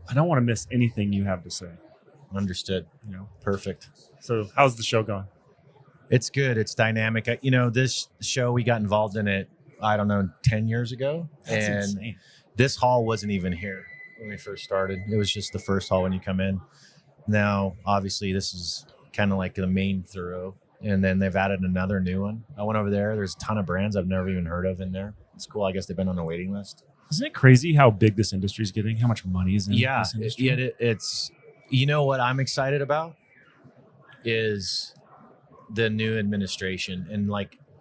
I don't want to miss anything you have to say. Understood. Perfect. So how's the show going? It's good. It's dynamic. This show, we got involved in it, I don't know, 10 years ago. That's and insane. This hall wasn't even here when we first started. It was just the first hall when you come in. Now, obviously, this is kind of like the main thorough. And then they've added another new one. I went over there. There's a ton of brands I've never even heard of in there. It's cool. I guess they've been on a waiting list. Isn't it crazy how big this industry is getting? How much money is in this industry? It's, what I'm excited about is the new administration. And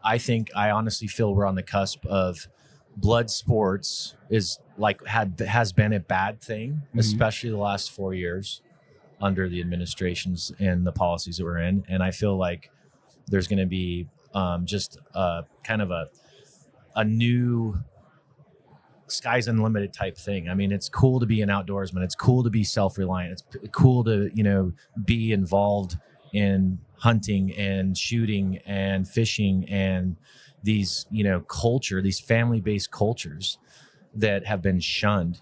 I honestly feel we're on the cusp of blood sports has been a bad thing, especially the last 4 years under the administrations and the policies that we're in. And I feel like there's going to be just kind of a new sky's unlimited type thing. I mean, it's cool to be an outdoorsman. It's cool to be self-reliant. It's cool to, be involved in hunting and shooting and fishing and these, these family-based cultures that have been shunned.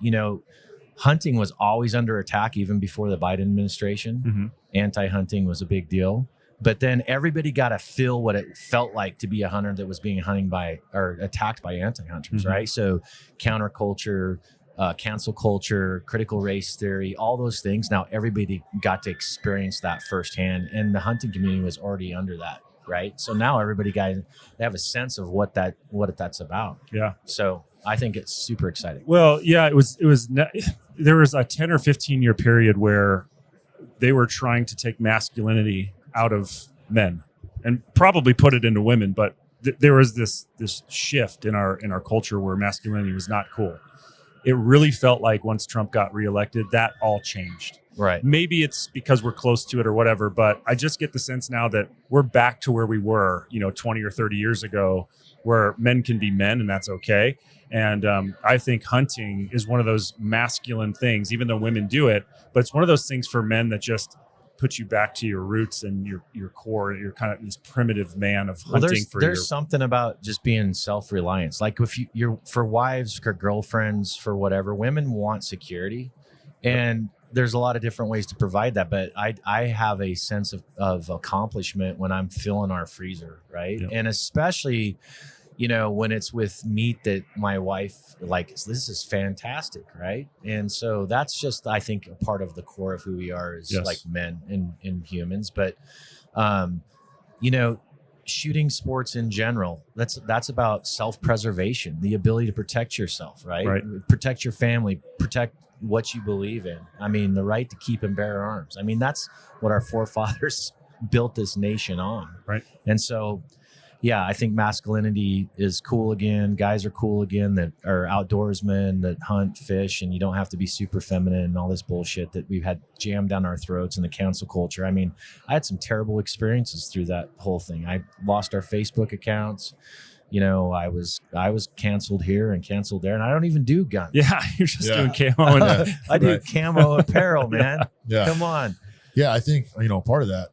Hunting was always under attack even before the Biden administration. Mm-hmm. Anti-hunting was a big deal. But then everybody got to feel what it felt like to be a hunter that was being attacked by anti-hunters, Mm-hmm. right? So counterculture, cancel culture, critical race theory, all those things. Now everybody got to experience that firsthand, and the hunting community was already under that, right? So now they have a sense of what that's about. Yeah. So I think it's super exciting. Well, yeah, there was a 10 or 15 year period where they were trying to take masculinity out of men and probably put it into women, but there was this shift in our culture where masculinity was not cool. It really felt like once Trump got reelected, that all changed. Right. Maybe it's because we're close to it or whatever, but I just get the sense now that we're back to where we were, 20 or 30 years ago, where men can be men and that's okay. And I think hunting is one of those masculine things, even though women do it, but it's one of those things for men that just put you back to your roots and your core. You're kind of this primitive man of hunting. There's something about just being self-reliance. Like if you're for wives, for girlfriends, for whatever, women want security, and there's a lot of different ways to provide that. But I have a sense of accomplishment when I'm filling our freezer, right? Yep. And especially, when it's with meat that my wife likes, this is fantastic, right? And so that's just, I think, a part of the core of who we are as Yes. like men and humans. But, shooting sports in general, that's about self-preservation, the ability to protect yourself, right? Protect your family, protect what you believe in. I mean, the right to keep and bear arms. I mean, that's what our forefathers built this nation on. Right. And so, yeah, I think masculinity is cool again. Guys are cool again that are outdoorsmen, that hunt, fish, and you don't have to be super feminine and all this bullshit that we've had jammed down our throats in the cancel culture. I mean, I had some terrible experiences through that whole thing. I lost our Facebook accounts. I was canceled here and canceled there, and I don't even do guns. Yeah, you're just doing camo. And I do camo apparel, man. Yeah. Come on. Yeah, I think, part of that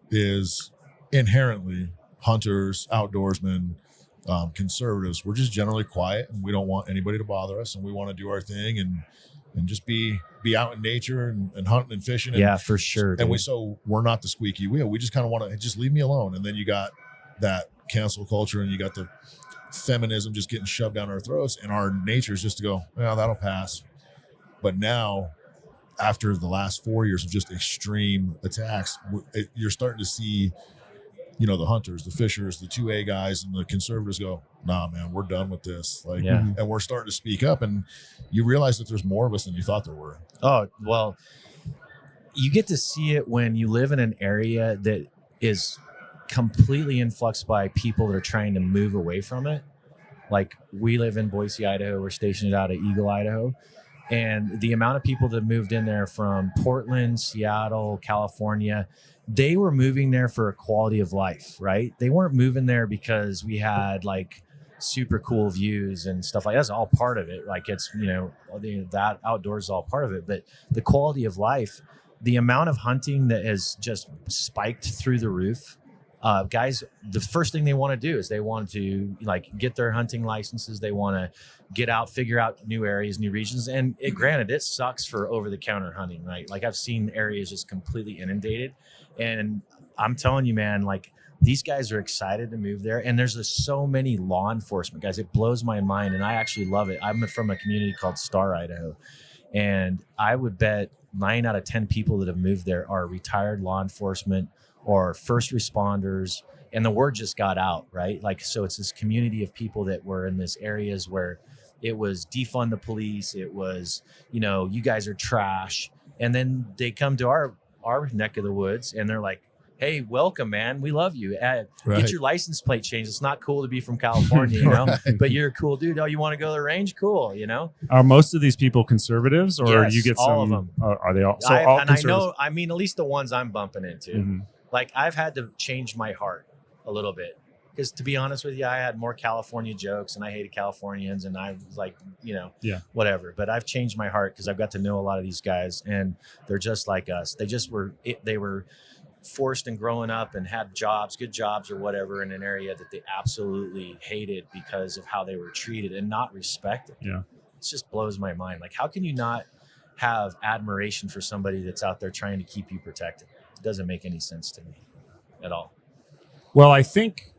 is inherently hunters, outdoorsmen, conservatives. We're just generally quiet, and we don't want anybody to bother us, and we want to do our thing and just be out in nature and hunting and fishing. And, yeah, for sure. And we're not the squeaky wheel. We just kind of want to just leave me alone. And then you got that cancel culture, and you got the feminism just getting shoved down our throats, and our nature is just to go, well, that'll pass. But now, after the last 4 years of just extreme attacks, you're starting to see, the hunters, the fishers, the 2A guys, and the conservatives go, nah, man, we're done with this. And we're starting to speak up, and you realize that there's more of us than you thought there were. Oh, well, you get to see it when you live in an area that is completely influxed by people that are trying to move away from it. Like, we live in Boise, Idaho. We're stationed out of Eagle, Idaho. And the amount of people that moved in there from Portland, Seattle, California, they were moving there for a quality of life, right? They weren't moving there because we had like super cool views and stuff like that. That's all part of it. Like, it's, that outdoors is all part of it. But the quality of life, the amount of hunting that has just spiked through the roof guys, the first thing they want to do is they want to like get their hunting licenses. They want to get out, figure out new areas, new regions. And granted, it sucks for over-the-counter hunting, right? Like I've seen areas just completely inundated. And I'm telling you, man, like these guys are excited to move there. And there's just so many law enforcement guys. It blows my mind. And I actually love it. I'm from a community called Star, Idaho. And I would bet 9 out of 10 people that have moved there are retired law enforcement or first responders. And the word just got out, right? Like, so it's this community of people that were in this areas where it was defund the police. It was, you know, you guys are trash. And then they come to our neck of the woods and they're like, hey, welcome, man. We love you. Get your license plate changed. It's not cool to be from California, you know, but you're a cool dude. Oh, you want to go to the range? Cool, you know. Are most of these people conservatives, or yes, you get all some? Of them. Are they all? So all and I know. I mean, at least the ones I'm bumping into. Mm-hmm. Like I've had to change my heart a little bit because, to be honest with you, I had more California jokes and I hated Californians and I was like, you know, whatever. But I've changed my heart because I've got to know a lot of these guys and they're just like us. They were forced and growing up and had jobs, good jobs or whatever in an area that they absolutely hated because of how they were treated and not respected. Yeah. It just blows my mind. Like, how can you not have admiration for somebody that's out there trying to keep you protected? It doesn't make any sense to me at all. Well, I think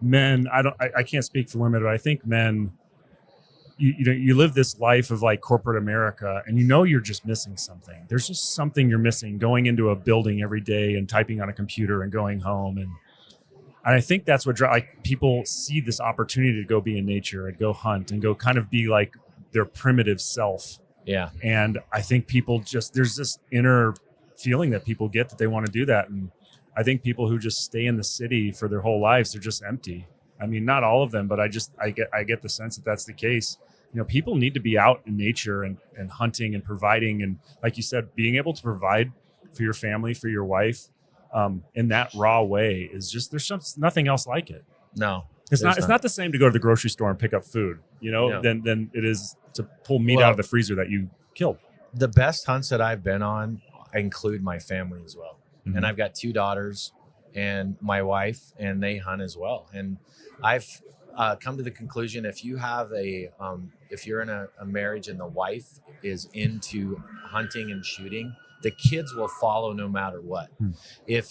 men, I can't speak for women, but I think men, you live this life of like corporate America and you know you're just missing something. There's just something you're missing going into a building every day and typing on a computer and going home. And I think that's what like people see this opportunity to go be in nature and go hunt and go kind of be like their primitive self. Yeah. And I think people there's this inner feeling that people get that they want to do that. And I think people who just stay in the city for their whole lives, they're just empty. I mean, not all of them, but I get the sense that that's the case. You know, people need to be out in nature and hunting and providing. And like you said, being able to provide for your family, for your wife, in that raw way is just, nothing else like it. No, it's not the same to go to the grocery store and pick up food, you know, than it is to pull meat out of the freezer that you killed. The best hunts that I've been on include my family as well. Mm-hmm. And I've got 2 daughters and my wife, and they hunt as well. And I've come to the conclusion, if you have if you're in a marriage and the wife is into hunting and shooting, the kids will follow no matter what. If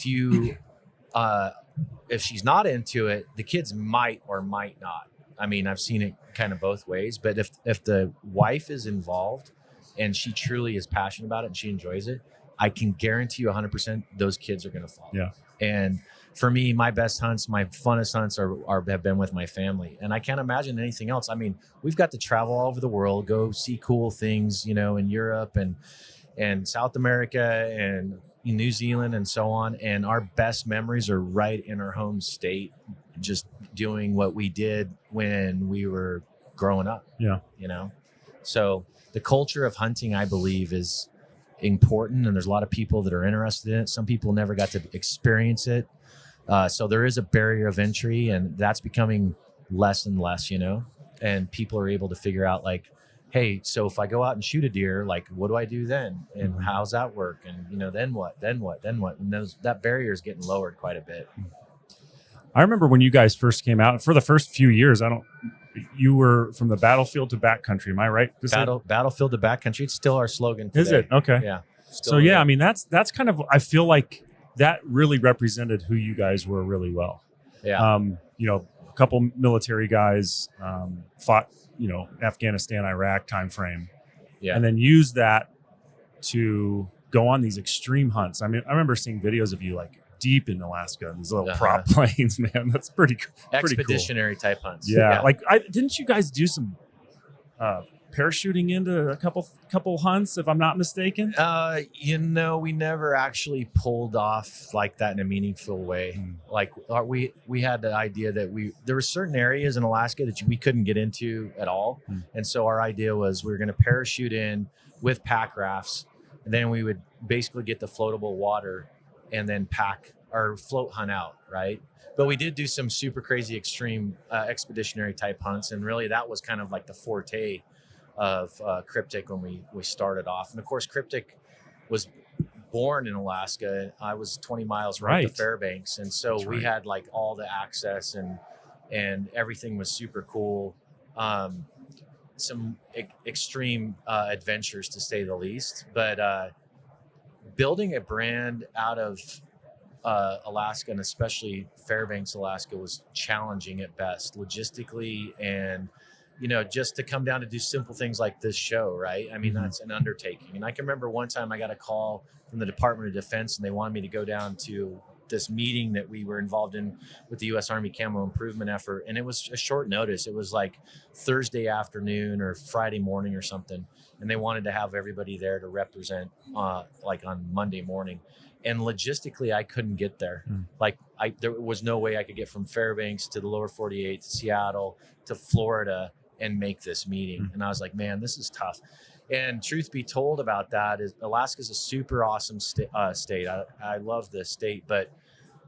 she's not into it, the kids might or might not. I mean, I've seen it kind of both ways, but if the wife is involved and she truly is passionate about it and she enjoys it, I can guarantee you 100% those kids are going to follow. Yeah. And for me, my best hunts, my funnest hunts have been with my family. And I can't imagine anything else. I mean, we've got to travel all over the world, go see cool things, you know, in Europe and South America and New Zealand and so on. And our best memories are right in our home state, just doing what we did when we were growing up. Yeah. You know, so the culture of hunting, I believe, is important. And there's a lot of people that are interested in it. Some people never got to experience it. So there is a barrier of entry, and that's becoming less and less, you know, and people are able to figure out like, hey, so if I go out and shoot a deer, like, what do I do then? And how's that work? And, you know, then what? And that barrier is getting lowered quite a bit. I remember when you guys first came out for the first few years, you were from the battlefield to backcountry. Am I right? Battlefield to backcountry. It's still our slogan today. Is it? Okay. Yeah. So yeah, I mean, that's kind of, I feel like that really represented who you guys were really well. Yeah. You know, a couple military guys fought, you know, Afghanistan, Iraq time frame. Yeah. And then used that to go on these extreme hunts. I mean, I remember seeing videos of you like deep in Alaska, these little prop planes, man. That's pretty expeditionary cool. Type hunts. Yeah. Like, didn't you guys do some parachuting into a couple hunts, if I'm not mistaken? You know, we never actually pulled off like that in a meaningful way. Like we had the idea that there were certain areas in Alaska that we couldn't get into at all. And so our idea was we were going to parachute in with pack rafts, and then we would basically get the floatable water and then pack or float hunt out, right? But we did do some super crazy extreme expeditionary type hunts, and really that was kind of like the forte of Kryptek when we started off. And of course, Kryptek was born in Alaska. I was 20 miles north of Fairbanks. And so we had like all the access and everything was super cool. Some extreme adventures to say the least, but building a brand out of Alaska, and especially Fairbanks, Alaska, was challenging at best logistically, and just to come down to do simple things like this show, right? I mean, that's an undertaking. And I can remember one time I got a call from the Department of Defense, and they wanted me to go down to this meeting that we were involved in with the U.S. Army Camo improvement effort. And it was a short notice. It was like Thursday afternoon or Friday morning or something. And they wanted to have everybody there to represent like on Monday morning. And logistically, I couldn't get there. Like there was no way I could get from Fairbanks to the lower 48 to Seattle to Florida and make this meeting. And I was like, man, this is tough. And truth be told about that is Alaska's a super awesome state. I love this state, but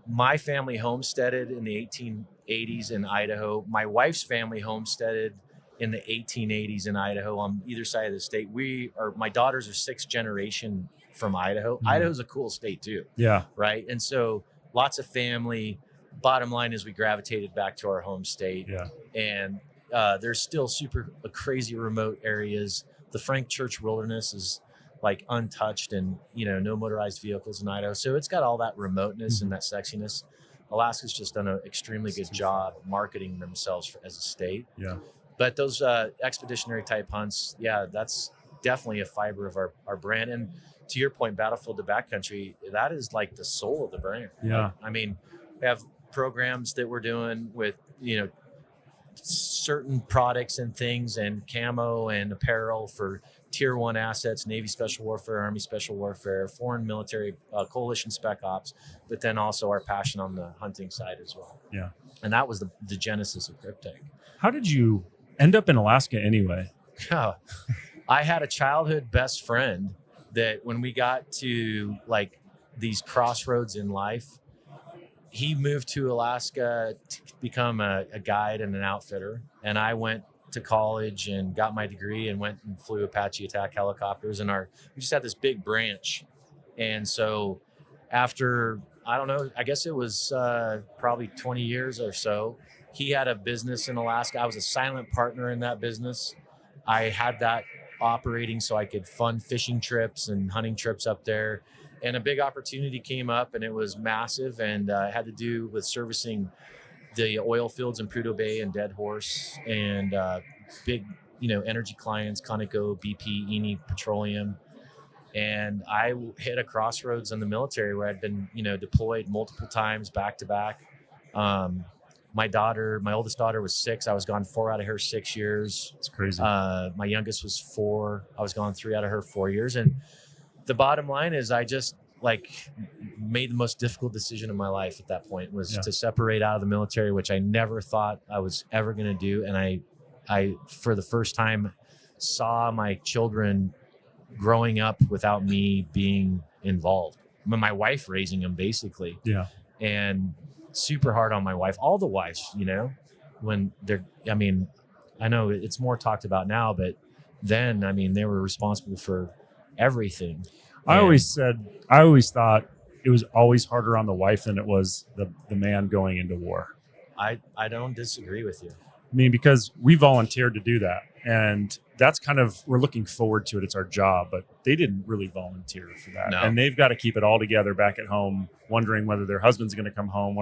my family homesteaded in the 1880s in Idaho. My wife's family homesteaded in the 1880s in Idaho on either side of the state. My daughters are 6th generation from Idaho. Idaho's a cool state too. Yeah. Right. And so lots of family. Bottom line is we gravitated back to our home state. Yeah. And there's still super crazy remote areas. The Frank Church Wilderness is like untouched, and no motorized vehicles in Idaho. So it's got all that remoteness and that sexiness. Alaska's just done an extremely good job marketing themselves as a state. Yeah. But those expeditionary type hunts, that's definitely a fiber of our brand. And to your point, Battlefield to Backcountry, that is like the soul of the brand. Yeah. Like, I mean, we have programs that we're doing with, certain products and things and camo and apparel for tier 1 assets, Navy Special Warfare, Army Special Warfare, foreign military, coalition spec ops, but then also our passion on the hunting side as well. Yeah. And that was the genesis of Kryptek. How did you end up in Alaska anyway? I had a childhood best friend that when we got to like these crossroads in life, he moved to Alaska to become a guide and an outfitter. And I went to college and got my degree and went and flew Apache attack helicopters. And we just had this big branch. And so after, I don't know, I guess it was probably 20 years or so, he had a business in Alaska. I was a silent partner in that business. I had that operating so I could fund fishing trips and hunting trips up there. And a big opportunity came up, and it was massive, and it had to do with servicing the oil fields in Prudhoe Bay and Dead Horse, and big, energy clients, Conoco, BP, Eni Petroleum. And I hit a crossroads in the military where I'd been, deployed multiple times back to back. My oldest daughter was 6. I was gone 4 out of her 6 years. It's crazy. My youngest was 4. I was gone 3 out of her 4 years. And the bottom line is I just made the most difficult decision of my life at that point was to separate out of the military, which I never thought I was ever going to do. And I, for the first time, saw my children growing up without me being involved. My wife raising them basically. Yeah. And super hard on my wife, all the wives, when I know it's more talked about now, but then, they were responsible for everything. I always thought it was always harder on the wife than it was the man going into war. I don't disagree with you. Because we volunteered to do that, and that's we're looking forward to it. It's our job, but they didn't really volunteer for that. No. And they've got to keep it all together back at home, wondering whether their husband's going to come home,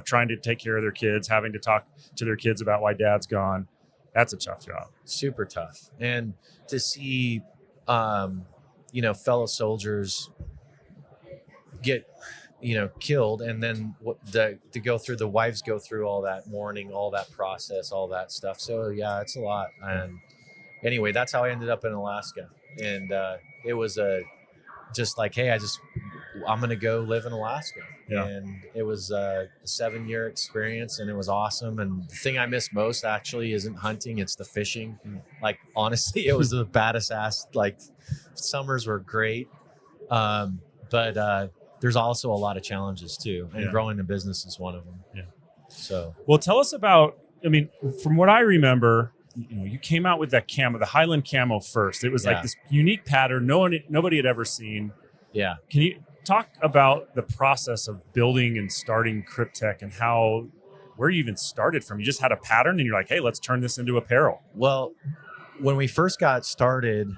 trying to take care of their kids, having to talk to their kids about why dad's gone. That's a tough job. Super tough. And to see, fellow soldiers get, killed, and then to go through, the wives go through all that mourning, all that process, all that stuff. So yeah, it's a lot. And anyway, that's how I ended up in Alaska. And it was just like, hey, I'm going to go live in Alaska. Yeah. And it was a 7-year experience, and it was awesome. And the thing I miss most actually isn't hunting, it's the fishing. Like, honestly, it was the baddest ass. Like, summers were great. But there's also a lot of challenges too. And growing the business is one of them. Yeah. So, well, tell us about, from what I remember, you came out with that camo, the Highland camo first. It was like this unique pattern nobody had ever seen. Yeah. Can you talk about the process of building and starting Kryptek and where you even started from? You just had a pattern and you're like, hey, let's turn this into apparel. Well, when we first got started,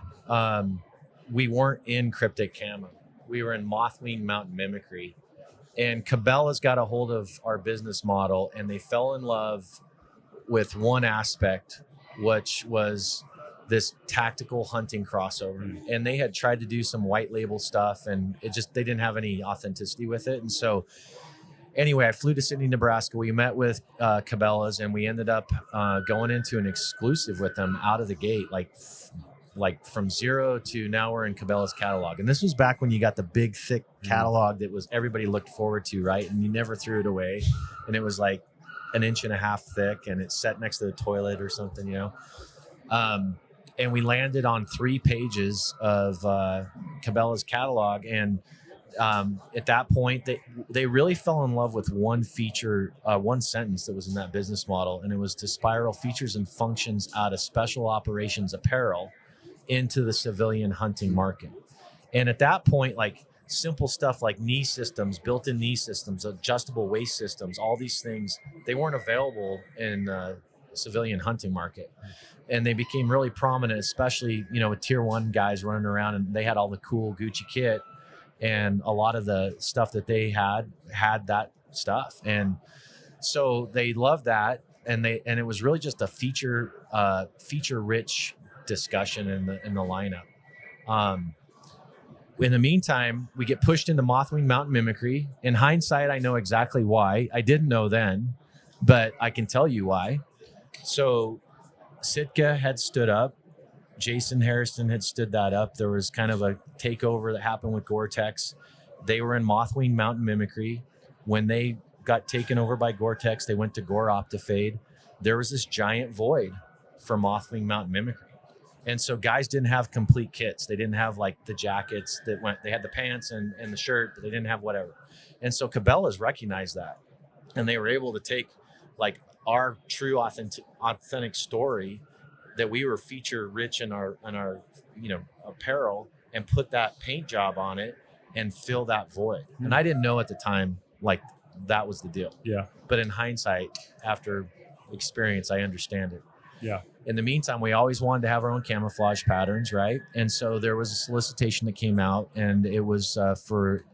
we weren't in Kryptek Camo. We were in Mothwing Mountain Mimicry. And Cabela's got a hold of our business model, and they fell in love with one aspect, which was this tactical hunting crossover. And they had tried to do some white label stuff, and they didn't have any authenticity with it. And so anyway, I flew to Sydney, Nebraska. We met with Cabela's, and we ended up going into an exclusive with them out of the gate, like from zero to now we're in Cabela's catalog. And this was back when you got the big, thick catalog that was everybody looked forward to, right? And you never threw it away. And it was like an inch and a half thick, and it sat next to the toilet or something, and we landed on 3 pages of Cabela's catalog. And at that point, they really fell in love with one feature, one sentence that was in that business model. And it was to spiral features and functions out of special operations apparel into the civilian hunting market. And at that point, like simple stuff like knee systems, built-in knee systems, adjustable waist systems, all these things, they weren't available in the civilian hunting market. And they became really prominent, especially, with tier 1 guys running around, and they had all the cool Gucci kit, and a lot of the stuff that they had that stuff. And so they loved that. And it was really just a feature rich discussion in the lineup. In the meantime, we get pushed into Mothwing Mountain Mimicry. In hindsight, I know exactly why. I didn't know then, but I can tell you why. So Sitka had stood up. Jason Harrison had stood that up. There was kind of a takeover that happened with Gore-Tex. They were in Mothwing Mountain Mimicry. When they got taken over by Gore-Tex, they went to Gore Optifade. There was this giant void for Mothwing Mountain Mimicry. And so guys didn't have complete kits. They didn't have like the jackets they had the pants and the shirt, but they didn't have whatever. And so Cabela's recognized that. And they were able to take like our true authentic story that we were feature rich in our apparel, and put that paint job on it and fill that void. And I didn't know at the time, like, that was the deal. Yeah. But in hindsight, after experience, I understand it. Yeah. In the meantime, we always wanted to have our own camouflage patterns, right? And so there was a solicitation that came out, and it was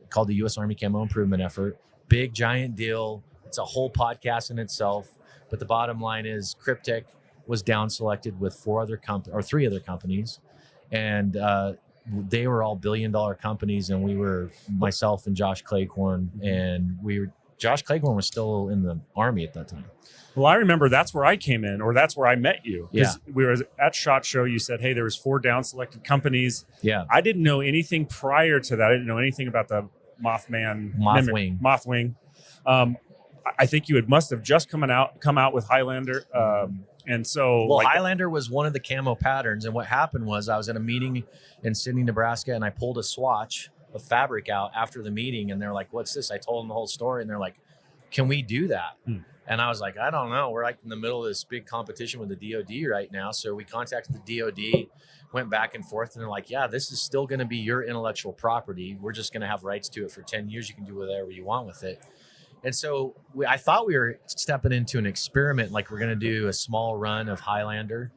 called the U.S. Army Camo Improvement Effort. Big, giant deal. It's a whole podcast in itself. But the bottom line is Kryptek was down selected with 3 other companies. And they were all billion-dollar companies, and we were myself and Josh Cleghorn, and Josh Cleghorn was still in the Army at that time. Well, I remember that's where I came in, or that's where I met you. Yeah. We were at SHOT Show. You said, hey, there was 4 down selected companies. Yeah. I didn't know anything prior to that. I didn't know anything about the Mothwing. I think you must have just come out with Highlander. And so Highlander was one of the camo patterns. And what happened was I was at a meeting in Sydney, Nebraska, and I pulled a swatch of fabric out after the meeting. And they're like, what's this? I told them the whole story. And they're like, can we do that? And I was like, I don't know. We're like in the middle of this big competition with the DOD right now. So we contacted the DOD, went back and forth, and they're like, yeah, this is still going to be your intellectual property. We're just going to have rights to it for 10 years. You can do whatever you want with it. And so I thought we were stepping into an experiment, like we're going to do a small run of Highlander,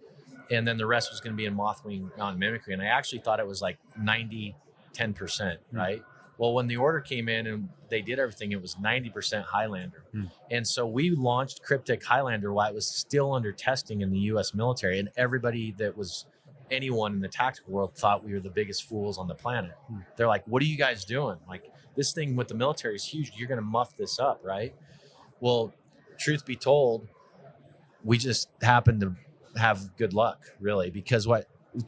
and then the rest was going to be in Mothwing Mountain Mimicry. And I actually thought it was like 10%, right? Well, when the order came in and they did everything, it was 90% Highlander. And so we launched Kryptek Highlander while it was still under testing in the U.S. military. And everybody that was anyone in the tactical world thought we were the biggest fools on the planet. They're like, what are you guys doing? Like, this thing with the military is huge. You're going to muff this up, right? Well, truth be told, we just happened to have good luck, really, because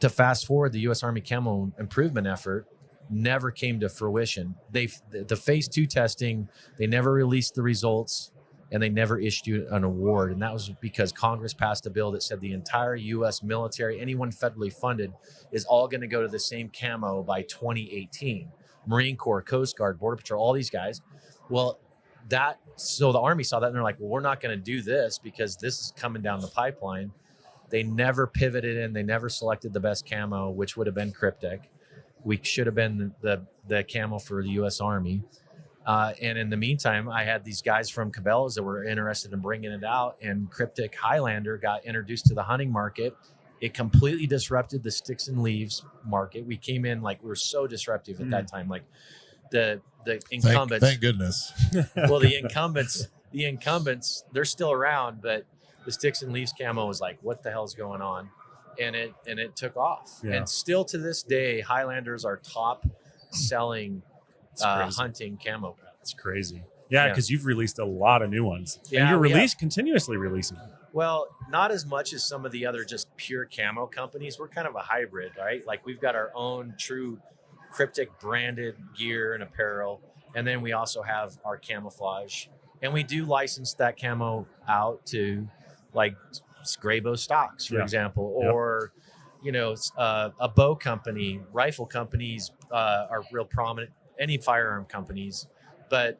to fast forward, the U.S. Army Camo Improvement Effort never came to fruition. The phase 2 testing, they never released the results, and they never issued an award. And that was because Congress passed a bill that said the entire U.S. military, anyone federally funded, is all going to go to the same camo by 2018. Marine Corps, Coast Guard, Border Patrol, all these guys. Well, so the Army saw that, and they're like, well, we're not going to do this because this is coming down the pipeline. They never pivoted in. They never selected the best camo, which would have been Kryptek. We should have been the camo for the U.S. Army. And in the meantime, I had these guys from Cabela's that were interested in bringing it out, and Kryptek Highlander got introduced to the hunting market. It completely disrupted the sticks and leaves market. We came in like we were so disruptive at that time. Like the incumbents. Thank goodness. Well, the incumbents, they're still around, but the sticks and leaves camo was like, what the hell's going on? And it took off. Yeah. And still to this day, Highlanders are top selling hunting camo. It's crazy. Yeah, because you've released a lot of new ones. Yeah, and you're continuously releasing them. Well, not as much as some of the other just pure camo companies. We're kind of a hybrid, right? Like we've got our own true Kryptek branded gear and apparel. And then we also have our Camouflage. And we do license that camo out to like Graybow stocks, for example, or, a bow company, rifle companies are real prominent, any firearm companies. But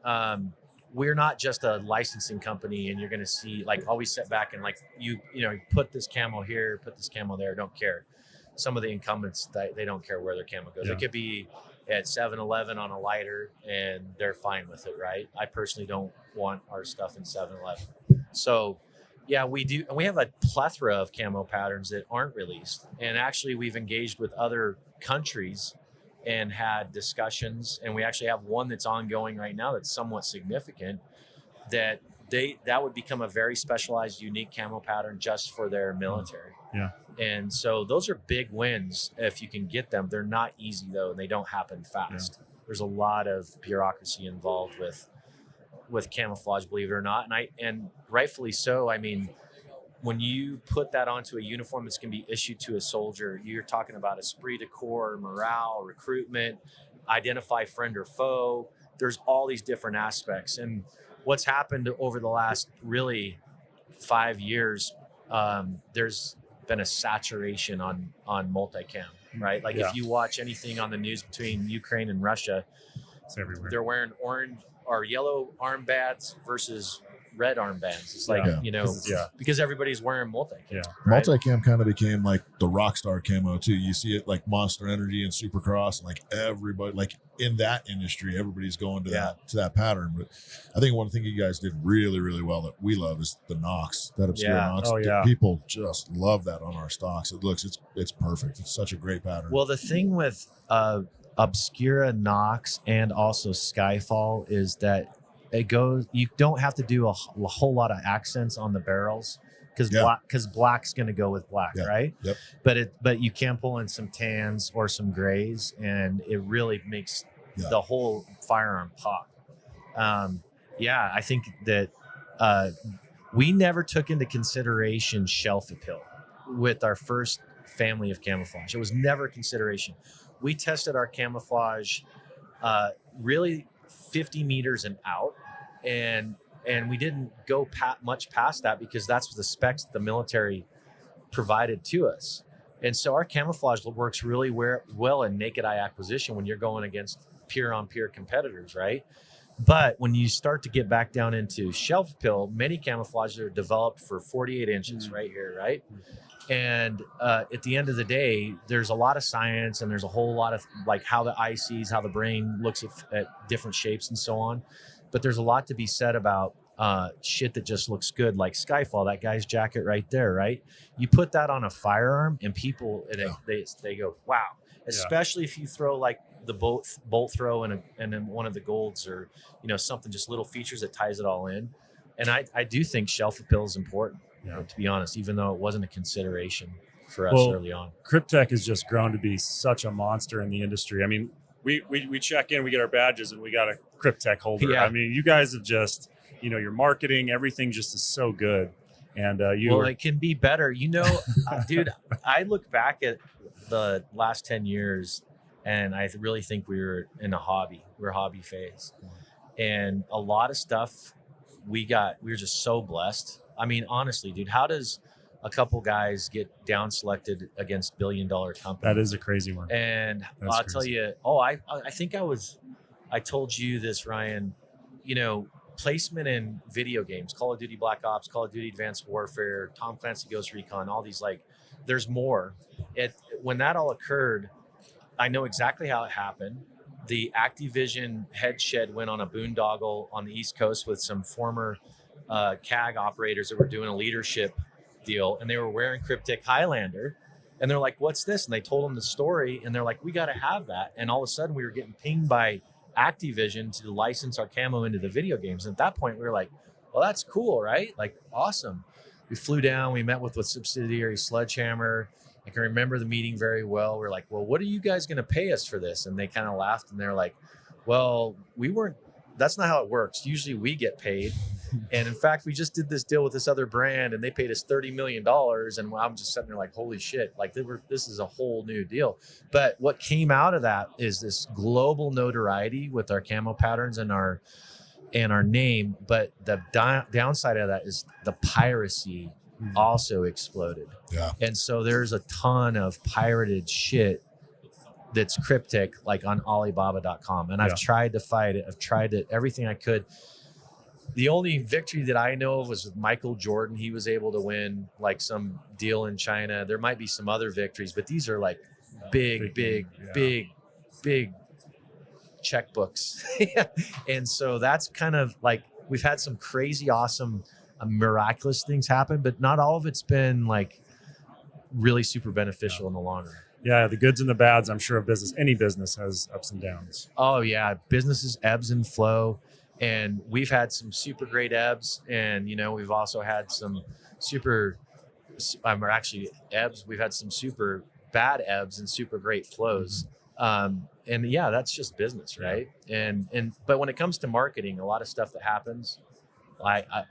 we're not just a licensing company, and you're going to see like always sit back and like you put this camo here, put this camo there. Don't care. Some of the incumbents, they don't care where their camo goes. It could be at 7-Eleven on a lighter, and they're fine with it, right? I personally don't want our stuff in 7-Eleven. So, yeah, we do, and we have a plethora of camo patterns that aren't released. And actually, we've engaged with other countries and had discussions, and we actually have one that's ongoing right now that's somewhat significant, that would become a very specialized, unique camo pattern just for their military. Yeah. And so those are big wins if you can get them. They're not easy though, and they don't happen fast. Yeah. There's a lot of bureaucracy involved with camouflage, believe it or not, and rightfully so. I mean, when you put that onto a uniform that's going to be issued to a soldier, you're talking about esprit de corps, morale, recruitment, identify friend or foe. There's all these different aspects. And what's happened over the last really 5 years, there's been a saturation on multicam, right? Like if you watch anything on the news between Ukraine and Russia, it's everywhere. They're wearing orange or yellow armbands versus red armbands. It's like, because everybody's wearing multicam. Yeah. Right? Multicam kind of became like the rock star camo too. You see it like Monster Energy and Supercross, and like everybody, like in that industry, everybody's going to that pattern. But I think one thing you guys did really, really well that we love is the Knox, that obscure Knox. Oh, yeah. People just love that on our stocks. It's perfect. It's such a great pattern. Well, the thing with Obscura, Knox, and also Skyfall is that you don't have to do a whole lot of accents on the barrels because black's going to go with black, right? Yep. But you can pull in some tans or some grays, and it really makes the whole firearm pop. I think that we never took into consideration shelf appeal with our first family of camouflage. It was never a consideration. We tested our camouflage really 50 meters and out, and we didn't go much past that because that's the specs that the military provided to us. And so our camouflage works really well in naked eye acquisition when you're going against peer on peer competitors, right? But when you start to get back down into shelf appeal, many camouflages are developed for 48 inches right here, right? And at the end of the day, there's a lot of science, and there's a whole lot of like how the eye sees, how the brain looks at different shapes and so on. But there's a lot to be said about shit that just looks good, like Skyfall, that guy's jacket right there, right? You put that on a firearm, and people, they go, wow. Especially if you throw like the bolt throw and then one of the golds, or something, just little features that ties it all in. And I do think shelf appeal is important. To be honest, even though it wasn't a consideration for us early on. Kryptek has just grown to be such a monster in the industry. I mean, we check in, we get our badges, and we got a Kryptek holder. Yeah. I mean, you guys have just, your marketing, everything just is so good. And it can be better. Dude, I look back at the last 10 years, and I really think we were in a hobby. We're hobby phase. And a lot of stuff we were just so blessed. I mean, honestly, dude, how does a couple guys get down selected against $1 billion companies? That is a crazy one. And I'll tell you, I think I told you this, Ryan, placement in video games, Call of Duty Black Ops, Call of Duty Advanced Warfare, Tom Clancy Ghost Recon, all these, like, there's more. When that all occurred, I know exactly how it happened. The Activision head shed went on a boondoggle on the East Coast with some former CAG operators that were doing a leadership deal, and they were wearing Kryptek Highlander. And they're like, "What's this?" And they told them the story, and they're like, "We got to have that." And all of a sudden, we were getting pinged by Activision to license our camo into the video games. And at that point, we were like, "Well, that's cool, right? Like, awesome." We flew down. We met with subsidiary Sledgehammer. I can remember the meeting very well. We're like, "Well, what are you guys going to pay us for this?" And they kind of laughed, and they're like, "Well, we weren't. That's not how it works. Usually, we get paid." And in fact, we just did this deal with this other brand, and they paid us $30 million. And I'm just sitting there like, holy shit, like this is a whole new deal. But what came out of that is this global notoriety with our camo patterns and our name. But the downside of that is the piracy also exploded. Yeah. And so there's a ton of pirated shit that's Kryptek, like on Alibaba.com. And I've tried to fight it. I've tried it, everything I could. The only victory that I know of was with Michael Jordan. He was able to win like some deal in China. There might be some other victories, but these are like big checkbooks. And so that's kind of like, we've had some crazy, awesome, miraculous things happen, but not all of it's been like really super beneficial in the long run. Yeah, the goods and the bads, I'm sure, of business. Any business has ups and downs. Oh yeah, businesses ebbs and flow. And we've had some super great ebbs, and we've also had some super, actually ebbs. We've had some super bad ebbs and super great flows. And yeah, that's just business, right? But when it comes to marketing, a lot of stuff that happens,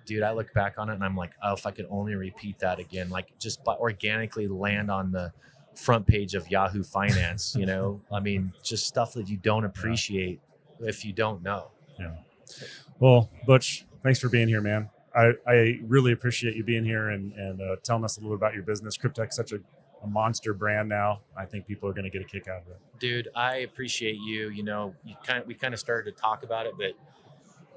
dude, I look back on it and I'm like, oh, if I could only repeat that again, like just organically land on the front page of Yahoo Finance, I mean, just stuff that you don't appreciate if you don't know. Yeah. Well, Butch, thanks for being here, man. I really appreciate you being here and telling us a little bit about your business. Kryptek's such a monster brand now. I think people are going to get a kick out of it. Dude, I appreciate you. We kind of started to talk about it,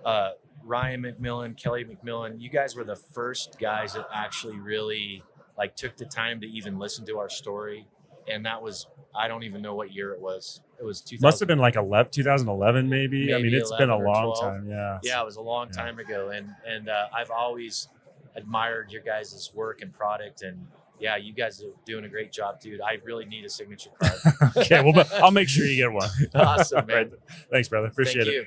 but Ryan McMillan, Kelly McMillan, you guys were the first guys that actually really like took the time to even listen to our story. And that was, I don't even know what year it was. It was 2000. Must have been like 2011, maybe. I mean, it's been a long 12. time. Yeah. Yeah, it was a long time ago. And I've always admired your guys' work and product. And yeah, you guys are doing a great job, dude. I really need a signature card. Okay, well, I'll make sure you get one. Awesome, man. Right. Thanks, brother. Appreciate it. Thank you.